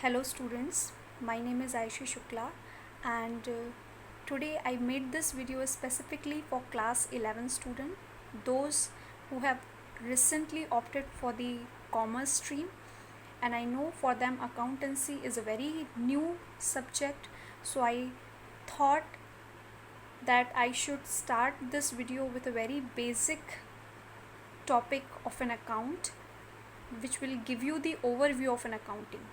Hello students, my name is Aishi Shukla and today I made this video specifically for class 11 student, those who have recently opted for the commerce stream, and I know for them accountancy is a very new subject, so I thought that I should start this video with a very basic topic of an account which will give you the overview of an accounting.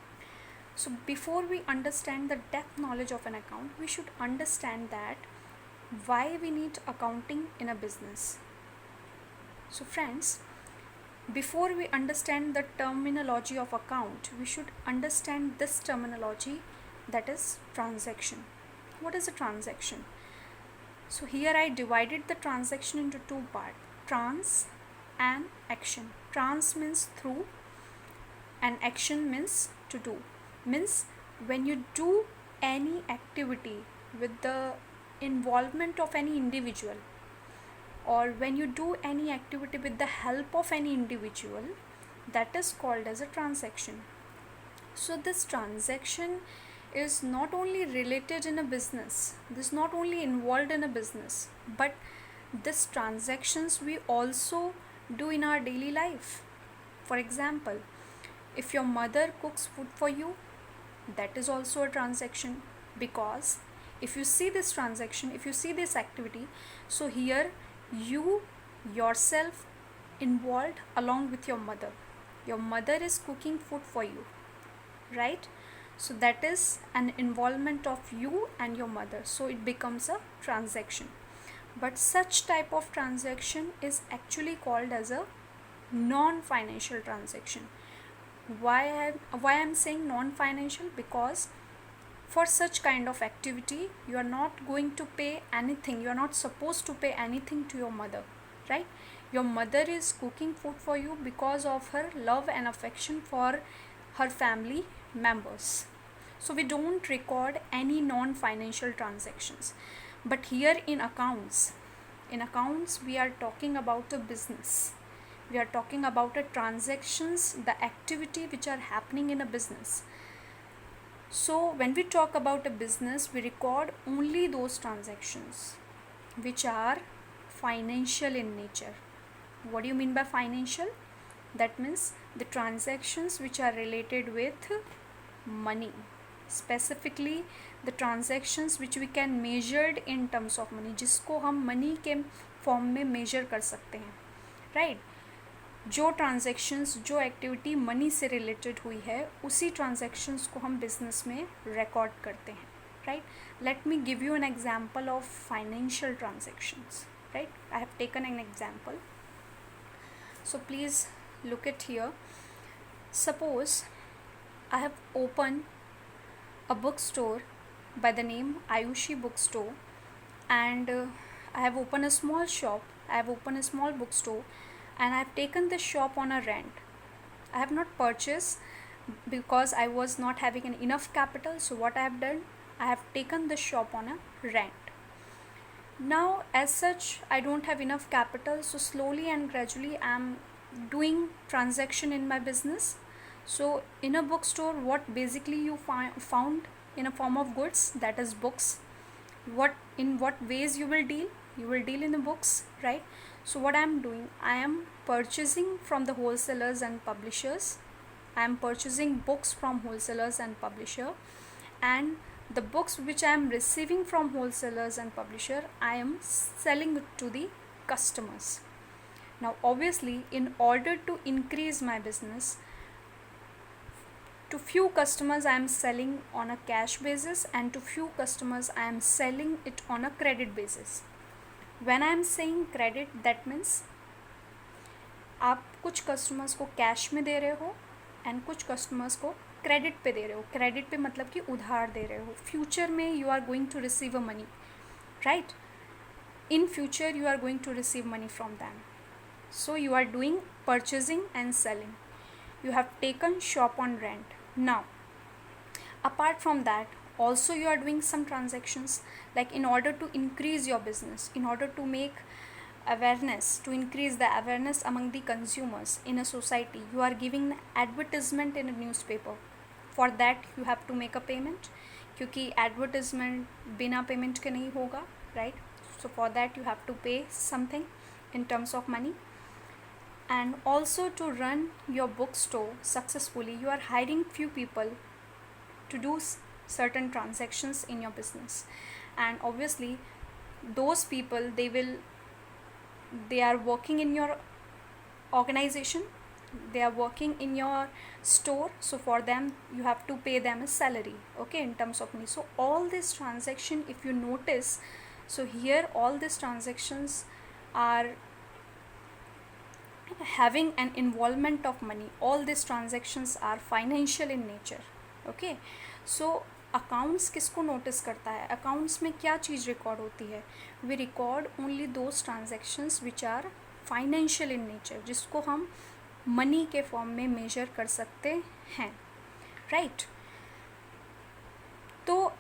So before we understand the depth knowledge of an account, we should understand that why we need accounting in a business. So friends, before we understand the terminology of account, we should understand this terminology, that is transaction. What is a transaction? So here I divided the transaction into two parts, trans and action. Trans means through and action means to do. Means when you do any activity with the involvement of any individual, or when you do any activity with the help of any individual, that is called as a transaction. So this transaction is not only related in a business, this is not only involved in a business, but this transactions we also do in our daily life. For example, if your mother cooks food for you, that is also a transaction, because if you see this transaction, if you see this activity, so here you yourself involved along with your mother is cooking food for you, right? So that is an involvement of you and your mother, so it becomes a transaction. But such type of transaction is actually called as a non-financial transaction. Why I'm saying non-financial? Because for such kind of activity you are not going to pay anything, you are not supposed to pay anything to your mother, right? Your mother is cooking food for you because of her love and affection for her family members, so we don't record any non-financial transactions. But here in accounts we are talking about a business, we are talking about a transactions, the activity which are happening in a business. So when we talk about a business, we record only those transactions which are financial in nature. What do you mean by financial? That means the transactions which are related with money, specifically the transactions which we can measured in terms of money, जिसको हम money के form में measure कर सकते हैं, right? जो transactions, जो activity money से रिलेटेड हुई है, उसी ट्रांजैक्शंस को हम बिजनेस में रिकॉर्ड करते हैं, right? Let me give you an example of financial transactions, right? I have taken an example, so please look at here. Suppose I have opened a bookstore by the name Ayushi Bookstore, and I have opened a small shop, I have opened a small bookstore, and I have taken the shop on a rent. I have not purchased because I was not having enough capital, so what I have done, I have taken the shop on a rent. Now as such I don't have enough capital, so slowly and gradually I am doing transaction in my business. So in a bookstore, what basically you found in a form of goods, that is books. In what ways you will deal in the books, right? So what I am doing, I am purchasing from the wholesalers and publishers. I am purchasing books from wholesalers and publisher, and the books which I am receiving from wholesalers and publisher, I am selling it to the customers. Now obviously in order to increase my business, to few customers I am selling on a cash basis, and to few customers I am selling it on a credit basis. When I am saying credit, that means आप कुछ customers को cash में दे रहे हो and कुछ customers को credit पे दे रहे हो. क्रेडिट पे मतलब कि उधार दे रहे हो. फ्यूचर में you are going to receive a money, right? In future you are going to receive money from them. So you are doing purchasing and selling. You have taken shop on rent. Now apart from that, also you are doing some transactions, like in order to increase your business, in order to make awareness, to increase the awareness among the consumers in a society, you are giving advertisement in a newspaper. For that you have to make a payment, क्योंकि advertisement बिना payment के नहीं होगा, right? So for that you have to pay something in terms of money. And also, to run your bookstore successfully, you are hiring few people to do certain transactions in your business, and obviously those people, they are working in your organization, they are working in your store, so for them you have to pay them a salary, okay, in terms of money. So all this transaction, if you notice, so here all these transactions are having an involvement of money. All these transactions are financial in nature, okay? So accounts किसको notice करता है? Accounts में क्या चीज़ record होती है? We record only those transactions which are financial in nature, जिसको हम मनी के फॉर्म में मेजर कर सकते हैं, राइट? तो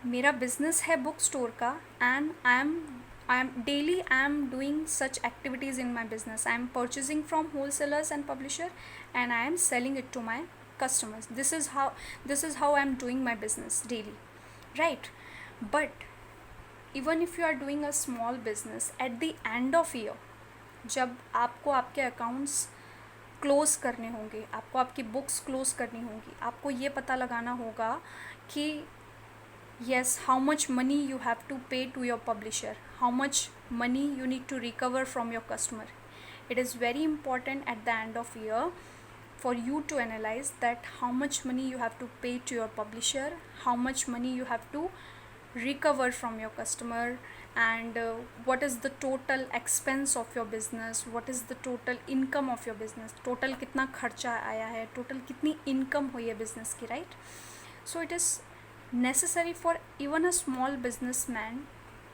मेरा बिजनेस है बुक स्टोर का, and I am doing such activities in my business. I am purchasing from wholesalers and publisher, and I am selling it to my customers. This is how I am doing my business daily, right? But even if you are doing a small business, at the end of year, जब आपको आपके accounts close करने होंगे, आपको आपकी books close करनी होंगी, आपको ये पता लगाना होगा कि yes, how much money you have to pay to your publisher, how much money you need to recover from your customer. It is very important at the end of year for you to analyze that how much money you have to pay to your publisher, how much money you have to recover from your customer, and what is the total expense of your business, what is the total income of your business, total कितना खर्चा आया है, total कितनी income हुई है business की, right? So it is necessary for even a small businessman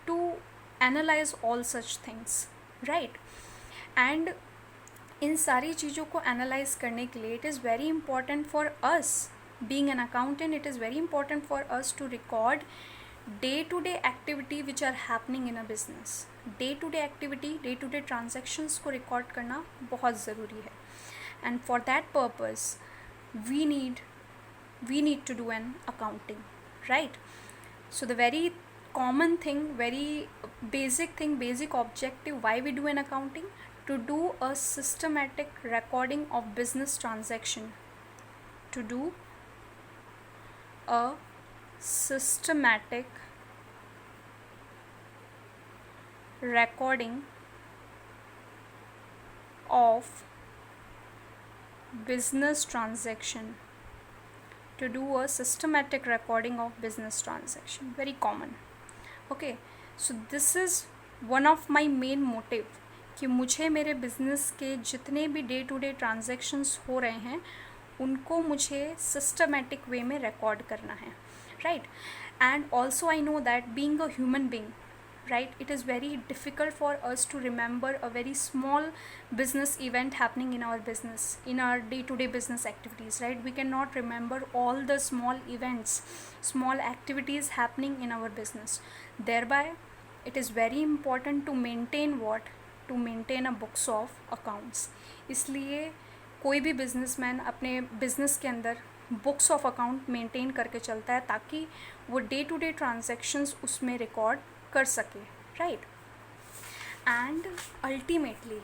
to analyze all such things, right? And इन सारी चीज़ों को analyze करने के लिए it is very important for us being an accountant, it is very important for us to record day-to-day activity which are happening in a business. day-to-day activity, day-to-day transactions को record करना बहुत ज़रूरी है, and for that purpose we need to do an accounting, right? So the very common thing, very basic thing, basic objective why we do an accounting, to do a systematic recording of business transaction, to do a systematic recording of business transaction, to do a systematic recording of business transaction, very common, okay? So this is one of my main motive कि मुझे मेरे business के जितने भी day to day transactions हो रहे हैं उनको मुझे सिस्टमेटिक वे में रिकॉर्ड करना है, right? And also I know that being a human being, right, it is very difficult for us to remember a very small business event happening in our business, in our day-to-day business activities, right? We cannot remember all the small events, small activities happening in our business. Thereby it is very important to maintain what, to maintain a books of accounts. इसलिए कोई भी businessman अपने business के अंदर books of account maintain करके चलता है ताकि वो डे टू डे ट्रांजेक्शन्स उसमें रिकॉर्ड कर सके, right? And ultimately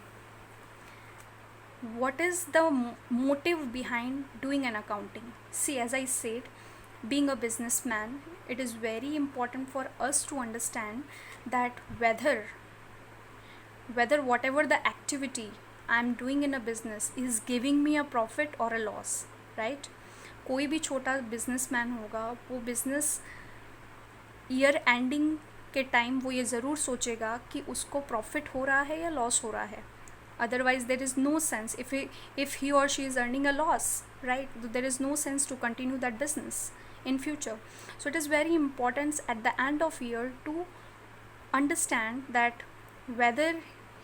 what is the motive behind doing an accounting? See, as I said, being a businessman, it is very important for us to understand that whether whatever the activity I am doing in a business is giving me a profit or a loss, right? कोई भी छोटा businessman होगा वो business year ending के time वो ये ज़रूर सोचेगा कि उसको प्रॉफिट हो रहा है या लॉस हो रहा है, otherwise there is no sense. If he or she is earning a loss, right, there is no sense to continue that business in future. So it is very important at the end of year to understand that whether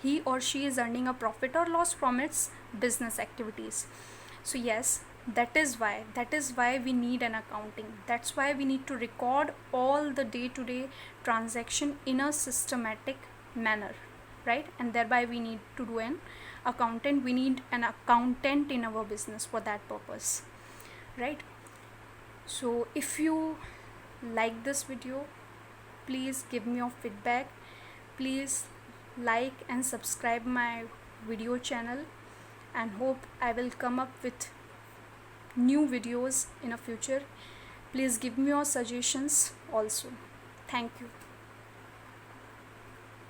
he or she is earning a profit or loss from its business activities. So yes, that is why we need an accounting. That's why we need to record all the day-to-day transaction in a systematic manner, right? And thereby we need to do an accountant. We need an accountant in our business for that purpose, right? So if you like this video, please give me your feedback. Please like and subscribe my video channel, and hope I will come up with new videos in a future. Please give me your suggestions also. Thank you.